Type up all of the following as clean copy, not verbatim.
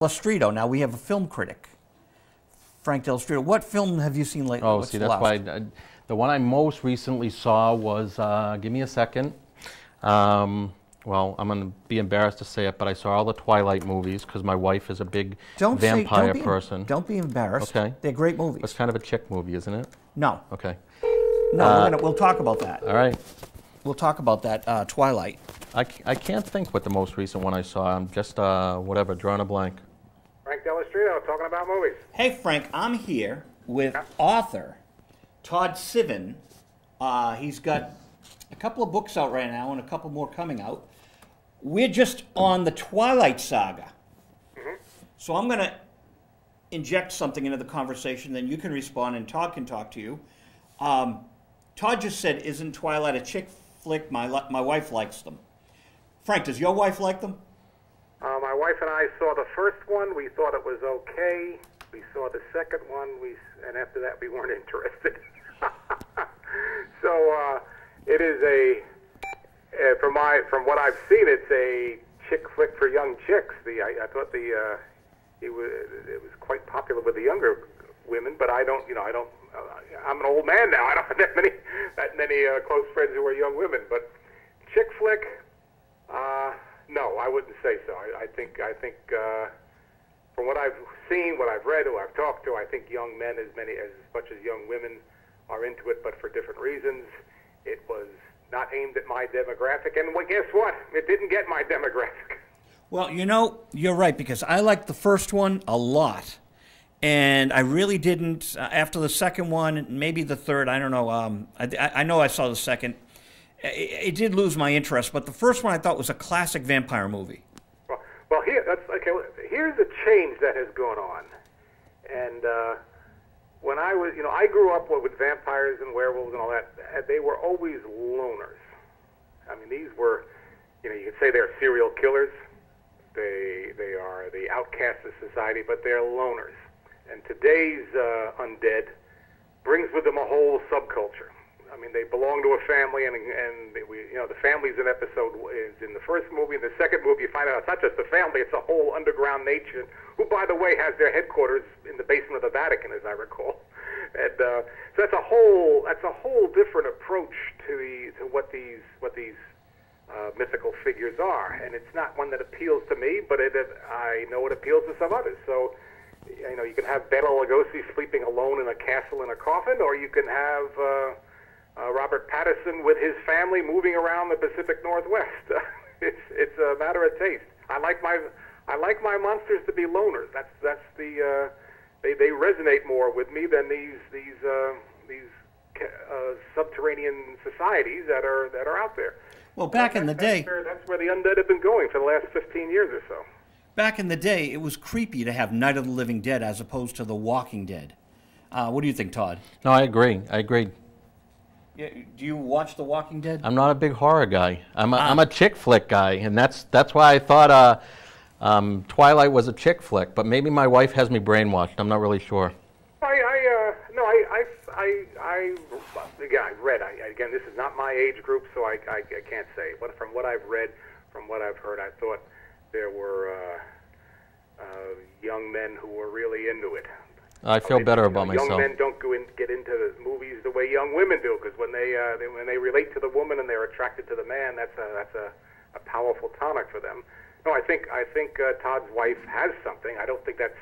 plus Stritto. Now we have a film critic, Frank Del Stritto. What film have you seen lately? Oh, What's see, that's why the one I most recently saw was, give me a second. Well, I'm going to be embarrassed to say it, but I saw all the Twilight movies because my wife is a big vampire person. Don't be embarrassed. Okay. They're great movies. It's kind of a chick movie, isn't it? No. Okay. No, we'll talk about that. All right. We'll talk about that, Twilight. I can't think what the most recent one I saw. I'm just, whatever, drawing a blank. Frank Del Stritto talking about movies. Hey, Frank, I'm here with author Todd Sivan. He's got a couple of books out right now and a couple more coming out. We're just on the Twilight saga. Mm-hmm. So I'm going to inject something into the conversation, then you can respond and Todd can talk to you. Todd just said, isn't Twilight a chick flick? My wife likes them. Frank, does your wife like them? My wife and I saw the first one. We thought it was okay. We saw the second one, and after that we weren't interested. So it is from what I've seen, it's a chick flick for young chicks. I thought it was quite popular with the younger women, but I'm an old man now. I don't have that many close friends who are young women. But chick flick, no, I wouldn't say so. I think from what I've seen, what I've read, who I've talked to, I think young men as much as young women are into it, but for different reasons. It was not aimed at my demographic, and well, guess what? It didn't get my demographic. Well, you're right, because I liked the first one a lot. And I really didn't, after the second one, maybe the third, I don't know. I know I saw the second. It did lose my interest, but the first one I thought was a classic vampire movie. Well, here's a change that has gone on. And when I was, I grew up with vampires and werewolves and all that. They were always loners. I mean, these were, you could say they're serial killers. They are the outcasts of society, but they're loners. And today's undead brings with them a whole subculture. I mean, they belong to a family, and the family's an episode is in the first movie. In the second movie, you find out it's not just the family; it's a whole underground nation, who, by the way, has their headquarters in the basement of the Vatican, as I recall. And so that's a whole different approach to what these mythical figures are, and it's not one that appeals to me, but I know it appeals to some others. So. You can have Bela Lugosi sleeping alone in a castle in a coffin, or you can have Robert Pattinson with his family moving around the Pacific Northwest. It's a matter of taste. I like my monsters to be loners. That's the they resonate more with me than these subterranean societies that are out there. Well, back in the day, that's where the undead have been going for the last 15 years or so. Back in the day, it was creepy to have Night of the Living Dead as opposed to The Walking Dead. What do you think, Todd? No, I agree. Yeah, do you watch The Walking Dead? I'm not a big horror guy. I'm a chick flick guy, and that's why I thought Twilight was a chick flick. But maybe my wife has me brainwashed. I'm not really sure. I've read. Again, this is not my age group, so I can't say. But from what I've read, from what I've heard, I thought there were young men who were really into it. I feel better about myself. Young men don't get into the movies the way young women do, because when they relate to the woman and they're attracted to the man, that's a powerful tonic for them. No, I think Todd's wife has something. I don't think that's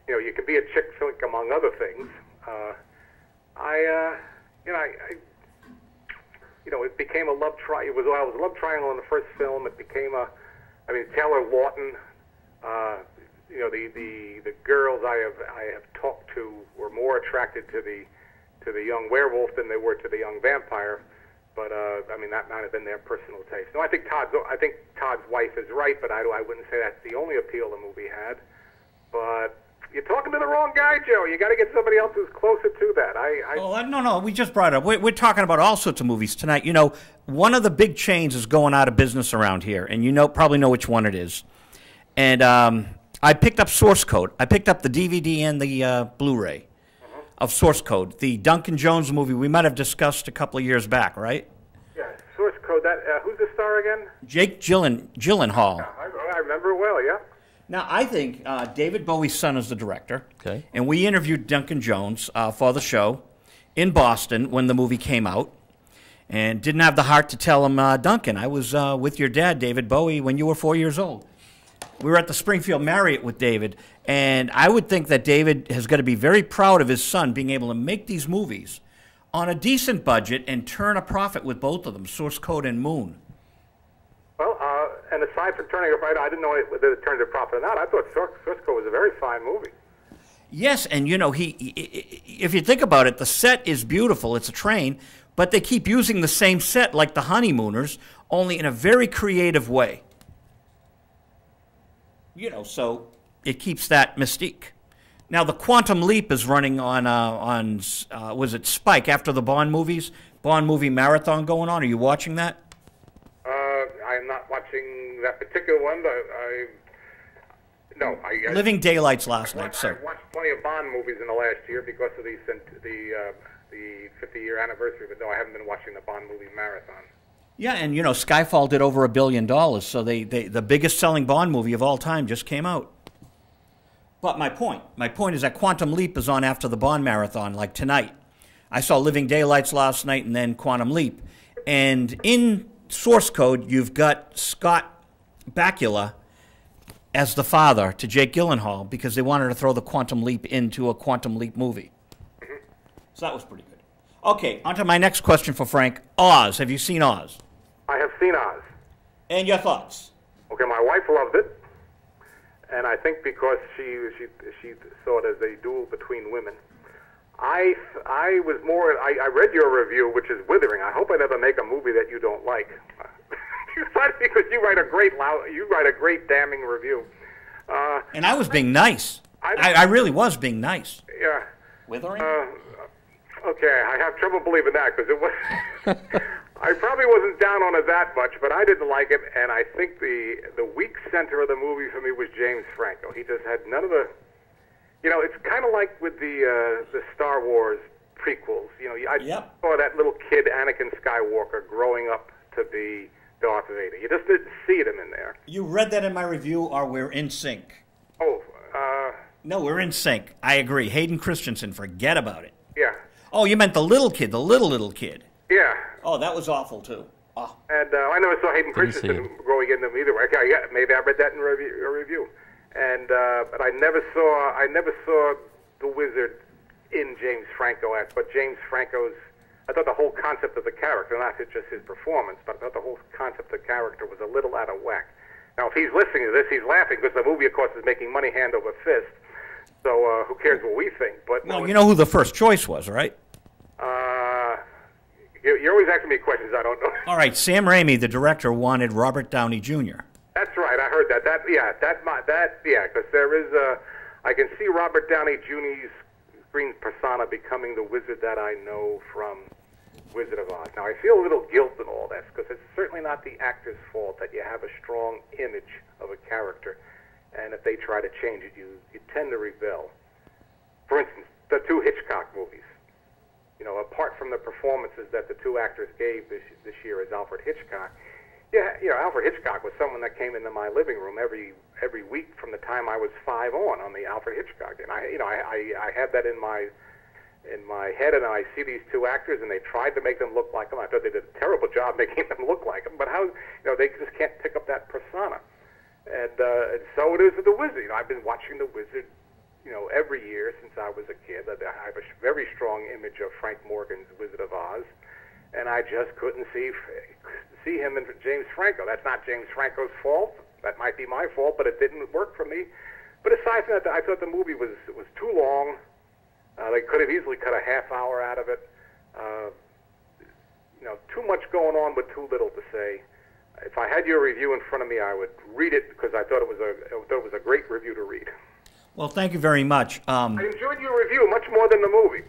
you can be a chick flick among other things. It became a love triangle. It was a love triangle in the first film. It became Taylor Lautner. The girls I have talked to were more attracted to the young werewolf than they were to the young vampire. But that might have been their personal taste. No, I think Todd's wife is right, but I wouldn't say that's the only appeal the movie had. But you're talking to the wrong guy, Joe. You got to get somebody else who's closer to that. No, we just brought it up. We're talking about all sorts of movies tonight. One of the big chains is going out of business around here, and probably know which one it is. And I picked up Source Code. I picked up the DVD and the Blu-ray of Source Code, the Duncan Jones movie we might have discussed a couple of years back, right? Yeah, Source Code. Who's the star again? Jake Gyllenhaal. I remember well, yeah. Now, I think David Bowie's son is the director. Okay. And we interviewed Duncan Jones for the show in Boston when the movie came out. And didn't have the heart to tell him, Duncan, I was with your dad, David Bowie, when you were 4 years old. We were at the Springfield Marriott with David, and I would think that David has got to be very proud of his son being able to make these movies on a decent budget and turn a profit with both of them, Source Code and Moon. Well, and aside from turning a profit, I didn't know whether it turned a profit or not. I thought Source Code was a very fine movie. Yes, and you know, if you think about it, the set is beautiful. It's a train, but they keep using the same set like the Honeymooners, only in a very creative way. You know, so it keeps that mystique. Now, the Quantum Leap is running on was it Spike after the Bond movies? Bond movie marathon going on. Are you watching that? I'm not watching that particular one. No. Living Daylights last night, sir. I watched plenty of Bond movies in the last year because of the 50-year anniversary, but no, I haven't been watching the Bond movie marathon. Yeah, and you know, Skyfall did over $1 billion, so the biggest selling Bond movie of all time just came out. But my point is that Quantum Leap is on after the Bond marathon, like tonight. I saw Living Daylights last night and then Quantum Leap. And in Source Code, you've got Scott Bakula as the father to Jake Gyllenhaal because they wanted to throw the Quantum Leap into a Quantum Leap movie. So that was pretty good. Okay, on to my next question for Frank. Oz. Have you seen Oz? I have seen Oz. And your thoughts? Okay, my wife loved it, and I think because she saw it as a duel between women. I was more. I read your review, which is withering. I hope I never make a movie that you don't like. Because you write a great damning review. And I was being nice. I really was being nice. Yeah. Withering? Okay, I have trouble believing that because it was. I probably wasn't down on it that much, but I didn't like it, and I think the weak center of the movie for me was James Franco. He just had none of the. You know, it's kind of like with the Star Wars prequels. You know, I saw that little kid Anakin Skywalker growing up to be Darth Vader. You just didn't see him in there. You read that in my review, or we're in sync? Oh, no, we're in sync. I agree. Hayden Christensen, forget about it. Yeah. Oh, you meant the little kid, the little kid. Yeah. Oh, that was awful, too. Oh. And I never saw Hayden Christensen growing into him either. Okay, yeah, maybe I read that in a review. And but I never saw the Wizard in James Franco as, but James Franco's. I thought the whole concept of the character, not just his performance, but I thought the whole concept of the character was a little out of whack. Now, if he's listening to this, he's laughing because the movie, of course, is making money hand over fist. So who cares what we think? But well, you know who the first choice was, right? You're always asking me questions I don't know. All right, Sam Raimi, the director, wanted Robert Downey Jr. That's right. I heard that. Because there is I can see Robert Downey Jr.'s screen persona becoming the wizard that I know from Wizard of Oz. Now, I feel a little guilt in all this because it's certainly not the actor's fault that you have a strong image of a character, and if they try to change it, you tend to rebel. For instance, the two Hitchcock movies. You know, apart from the performances that the two actors gave this year as Alfred Hitchcock, yeah, you know, Alfred Hitchcock was someone that came into my living room every week from the time I was 5 on the Alfred Hitchcock, and I had that in my head, and I see these two actors, and they tried to make them look like them. I thought they did a terrible job making them look like them, but they just can't pick up that persona, and so it is with the Wizard. You know, I've been watching the Wizard, you know, every year since I was a kid. I have a very strong image of Frank Morgan's Wizard of Oz, and I just couldn't see him in James Franco. That's not James Franco's fault. That might be my fault, but it didn't work for me. But aside from that, I thought the movie was too long. They could have easily cut a half hour out of it. You know, too much going on with too little to say. If I had your review in front of me, I would read it because I thought it was a great review to read. Well, thank you very much. I enjoyed your review much more than the movie.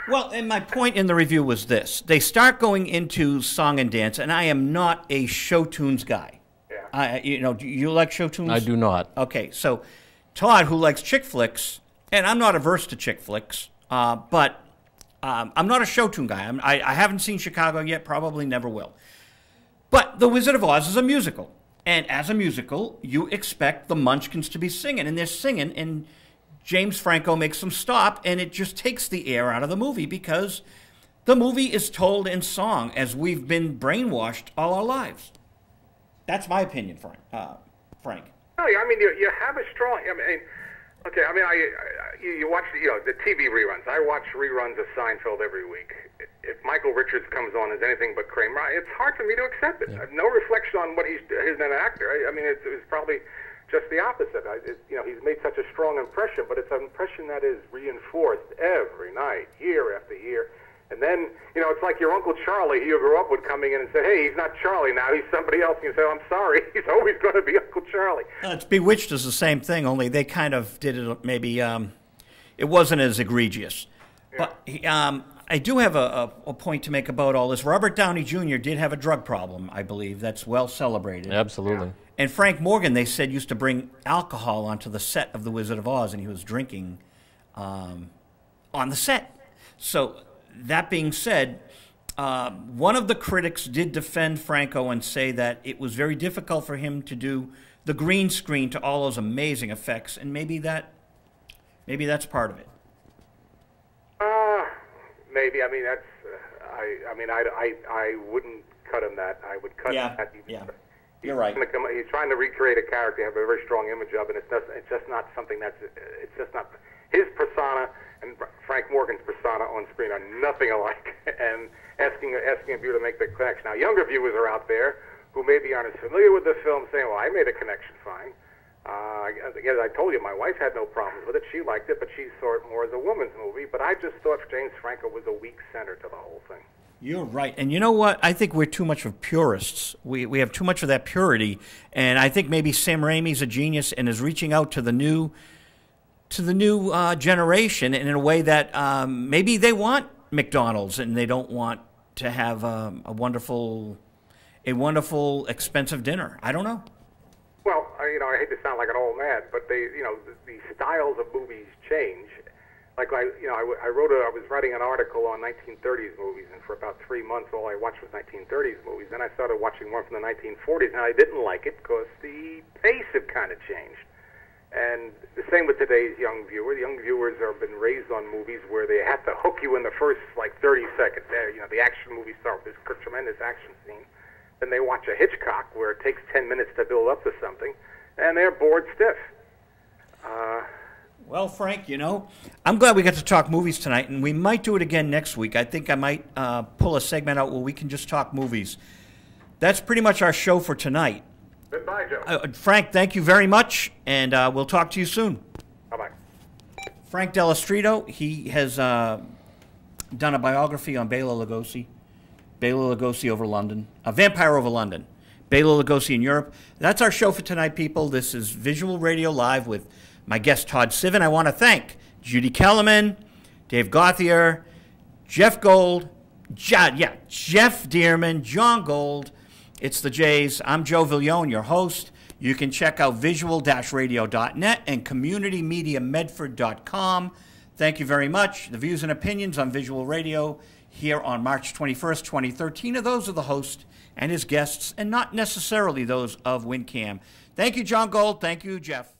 Well, and my point in the review was this. They start going into song and dance, and I am not a show tunes guy. Yeah. You know, do you like show tunes? I do not. Okay, so Todd, who likes chick flicks, and I'm not averse to chick flicks, but I'm not a show tune guy. I haven't seen Chicago yet, probably never will. But The Wizard of Oz is a musical. And as a musical, you expect the Munchkins to be singing, and they're singing, and James Franco makes them stop, and it just takes the air out of the movie because the movie is told in song, as we've been brainwashed all our lives. That's my opinion, Frank. No, I mean, you have a strong. I mean, okay. I mean, you watch the TV reruns. I watch reruns of Seinfeld every week. If Michael Richards comes on as anything but Kramer, it's hard for me to accept it. Yeah. No reflection on what he's an actor. I mean, it was probably just the opposite. He's made such a strong impression, but it's an impression that is reinforced every night, year after year. And then, it's like your Uncle Charlie, who you grew up with, coming in and said, hey, he's not Charlie now, he's somebody else. And you say, oh, I'm sorry, he's always going to be Uncle Charlie. It's Bewitched is the same thing, only they kind of did it maybe, it wasn't as egregious. Yeah. But I do have a point to make about all this. Robert Downey Jr. did have a drug problem, I believe. That's well celebrated. Absolutely. Yeah. And Frank Morgan, they said, used to bring alcohol onto the set of The Wizard of Oz, and he was drinking on the set. So that being said, one of the critics did defend Franco and say that it was very difficult for him to do the green screen to all those amazing effects, and maybe that's part of it. Maybe. I mean, that's. I wouldn't cut him that. I would cut him that. Yeah. You're right. He's trying to recreate a character, have a very strong image of, and it's just not something that's. It's just not his persona. And Frank Morgan's persona on screen are nothing alike, and asking a viewer to make the connection. Now, younger viewers are out there who maybe aren't as familiar with the film, saying, well, I made a connection fine. Again, I told you, my wife had no problems with it. She liked it, but she saw it more as a woman's movie. But I just thought James Franco was a weak center to the whole thing. You're right. And you know what? I think we're too much of purists. We have too much of that purity, and I think maybe Sam Raimi's a genius and is reaching out to the new generation in a way that maybe they want McDonald's and they don't want to have a wonderful, expensive dinner. I don't know. Well, I hate to sound like an old man, but the styles of movies change. Like I was writing an article on 1930s movies, and for about 3 months, all I watched was 1930s movies. Then I started watching one from the 1940s, and I didn't like it because the pace had kind of changed. And the same with today's young viewer. The young viewers have been raised on movies where they have to hook you in the first 30 seconds. There, the action movies start with this tremendous action scene. Then they watch a Hitchcock where it takes 10 minutes to build up to something, and they're bored stiff. Well, Frank, I'm glad we got to talk movies tonight, and we might do it again next week. I think I might pull a segment out where we can just talk movies. That's pretty much our show for tonight. Goodbye, Joe. Frank, thank you very much, and we'll talk to you soon. Bye-bye. Frank Dello Stritto, he has done a biography on Bela Lugosi over London, A Vampire Over London, Bela Lugosi in Europe. That's our show for tonight, people. This is Visual Radio Live with my guest, Todd Sivan. I want to thank Judy Kellerman, Dave Gauthier, Jeff Gold, Jeff Dearman, John Gold. It's the Jays. I'm Joe Viglione, your host. You can check out visual-radio.net and communitymediamedford.com. Thank you very much. The views and opinions on Visual Radio here on March 21st, 2013 are those of the host and his guests and not necessarily those of WinCAM. Thank you, John Gold. Thank you, Jeff.